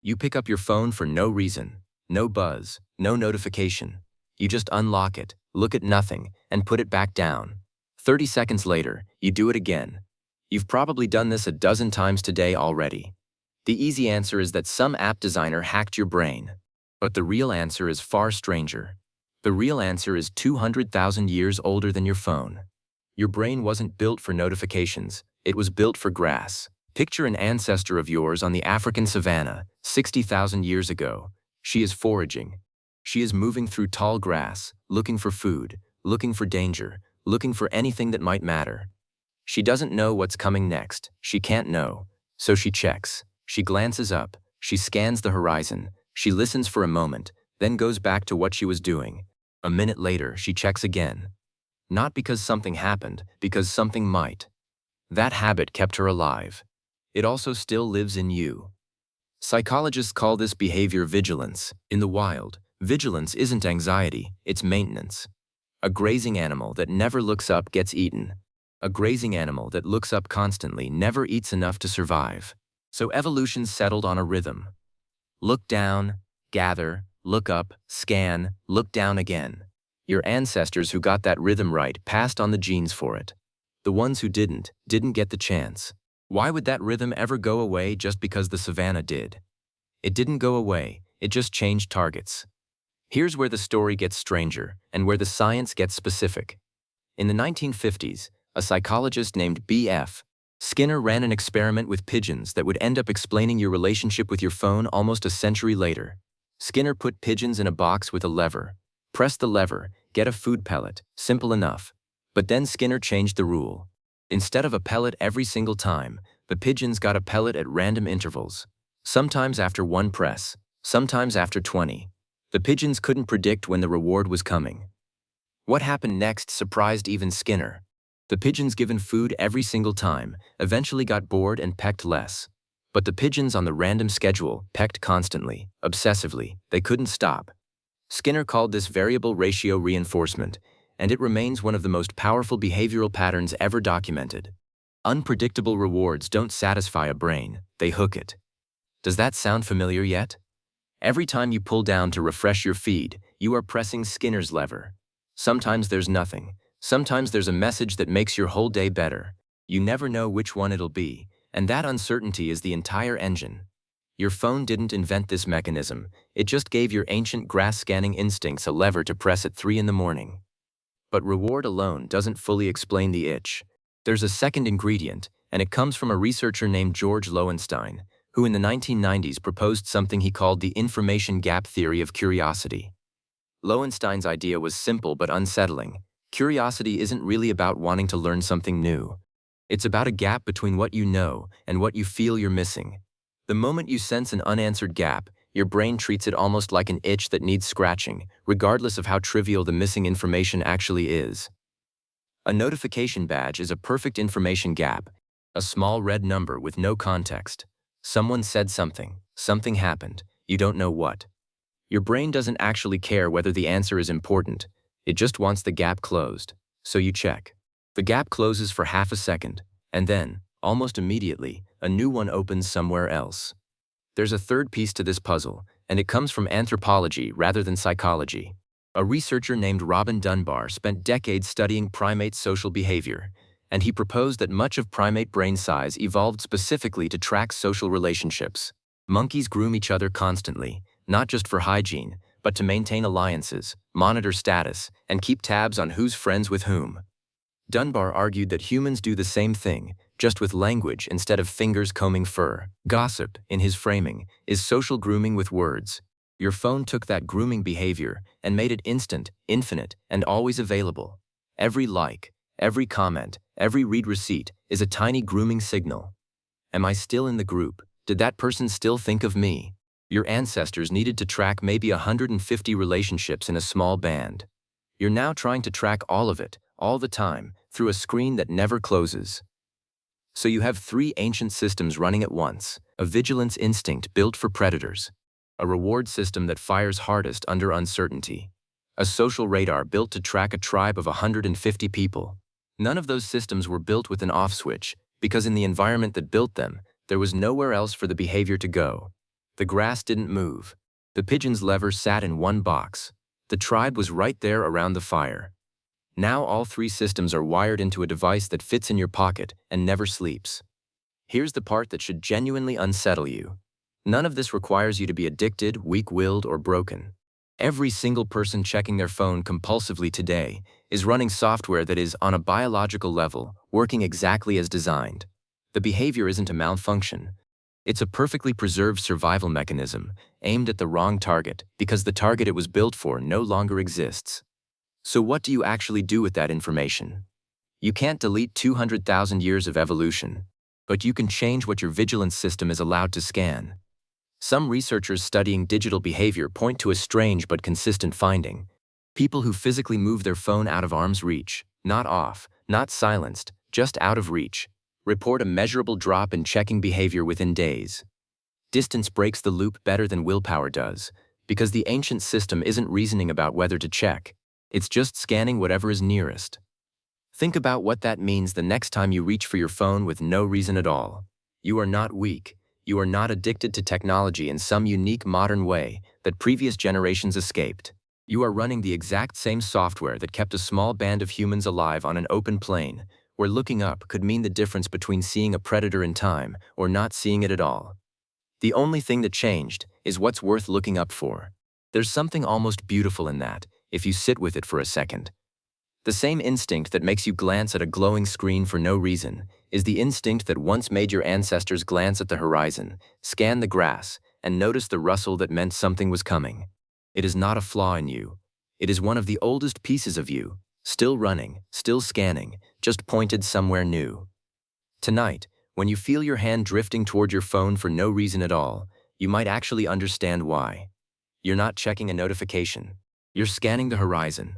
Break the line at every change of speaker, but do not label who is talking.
You pick up your phone for no reason, no buzz, no notification. You just unlock it, look at nothing, and put it back down. 30 seconds later, you do it again. You've probably done this a dozen times today already. The easy answer is that some app designer hacked your brain. But the real answer is far stranger. The real answer is 200,000 years older than your phone. Your brain wasn't built for notifications, it was built for grass. Picture an ancestor of yours on the African savanna, 60,000 years ago. She is foraging. She is moving through tall grass, looking for food, looking for danger, looking for anything that might matter. She doesn't know what's coming next, she can't know. So she checks, she glances up, she scans the horizon, she listens for a moment, then goes back to what she was doing. A minute later, she checks again. Not because something happened, because something might. That habit kept her alive. It also still lives in you. Psychologists call this behavior vigilance. In the wild, vigilance isn't anxiety, it's maintenance. A grazing animal that never looks up gets eaten. A grazing animal that looks up constantly never eats enough to survive. So evolution settled on a rhythm. Look down, gather, look up, scan, look down again. Your ancestors who got that rhythm right passed on the genes for it. The ones who didn't get the chance. Why would that rhythm ever go away just because the savanna did? It didn't go away, it just changed targets. Here's where the story gets stranger and where the science gets specific. In the 1950s, a psychologist named B.F. Skinner ran an experiment with pigeons that would end up explaining your relationship with your phone almost a century later. Skinner put pigeons in a box with a lever. Press the lever, get a food pellet, simple enough. But then Skinner changed the rule. Instead of a pellet every single time, the pigeons got a pellet at random intervals. Sometimes after one press, sometimes after 20. The pigeons couldn't predict when the reward was coming. What happened next surprised even Skinner. The pigeons given food every single time eventually got bored and pecked less. But the pigeons on the random schedule pecked constantly, obsessively, they couldn't stop. Skinner called this variable ratio reinforcement, and it remains one of the most powerful behavioral patterns ever documented. Unpredictable rewards don't satisfy a brain, they hook it. Does that sound familiar yet? Every time you pull down to refresh your feed, you are pressing Skinner's lever. Sometimes there's nothing. Sometimes there's a message that makes your whole day better. You never know which one it'll be, and that uncertainty is the entire engine. Your phone didn't invent this mechanism, it just gave your ancient grass-scanning instincts a lever to press at 3 in the morning. But reward alone doesn't fully explain the itch. There's a second ingredient, and it comes from a researcher named George Loewenstein, who in the 1990s proposed something he called the information gap theory of curiosity. Loewenstein's idea was simple but unsettling. Curiosity isn't really about wanting to learn something new. It's about a gap between what you know and what you feel you're missing. The moment you sense an unanswered gap, your brain treats it almost like an itch that needs scratching, regardless of how trivial the missing information actually is. A notification badge is a perfect information gap, a small red number with no context. Someone said something happened, you don't know what. Your brain doesn't actually care whether the answer is important, it just wants the gap closed, so you check. The gap closes for half a second, and then, almost immediately, a new one opens somewhere else. There's a third piece to this puzzle, and it comes from anthropology rather than psychology. A researcher named Robin Dunbar spent decades studying primate social behavior, and he proposed that much of primate brain size evolved specifically to track social relationships. Monkeys groom each other constantly, not just for hygiene, but to maintain alliances, monitor status, and keep tabs on who's friends with whom. Dunbar argued that humans do the same thing, just with language instead of fingers combing fur. Gossip, in his framing, is social grooming with words. Your phone took that grooming behavior and made it instant, infinite, and always available. Every like, every comment, every read receipt is a tiny grooming signal. Am I still in the group? Did that person still think of me? Your ancestors needed to track maybe 150 relationships in a small band. You're now trying to track all of it, all the time, through a screen that never closes. So you have 3 ancient systems running at once: a vigilance instinct built for predators, a reward system that fires hardest under uncertainty, a social radar built to track a tribe of 150 people. None of those systems were built with an off switch, because in the environment that built them, there was nowhere else for the behavior to go. The grass didn't move. The pigeon's lever sat in one box. The tribe was right there around the fire. Now all three systems are wired into a device that fits in your pocket and never sleeps. Here's the part that should genuinely unsettle you. None of this requires you to be addicted, weak-willed, or broken. Every single person checking their phone compulsively today is running software that is, on a biological level, working exactly as designed. The behavior isn't a malfunction. It's a perfectly preserved survival mechanism aimed at the wrong target because the target it was built for no longer exists. So what do you actually do with that information? You can't delete 200,000 years of evolution, but you can change what your vigilance system is allowed to scan. Some researchers studying digital behavior point to a strange but consistent finding. People who physically move their phone out of arm's reach, not off, not silenced, just out of reach, report a measurable drop in checking behavior within days. Distance breaks the loop better than willpower does, because the ancient system isn't reasoning about whether to check. It's just scanning whatever is nearest. Think about what that means the next time you reach for your phone with no reason at all. You are not weak. You are not addicted to technology in some unique modern way that previous generations escaped. You are running the exact same software that kept a small band of humans alive on an open plain, where looking up could mean the difference between seeing a predator in time or not seeing it at all. The only thing that changed is what's worth looking up for. There's something almost beautiful in that, if you sit with it for a second. The same instinct that makes you glance at a glowing screen for no reason is the instinct that once made your ancestors glance at the horizon, scan the grass, and notice the rustle that meant something was coming. It is not a flaw in you. It is one of the oldest pieces of you, still running, still scanning, just pointed somewhere new. Tonight, when you feel your hand drifting toward your phone for no reason at all, you might actually understand why. You're not checking a notification. You're scanning the horizon,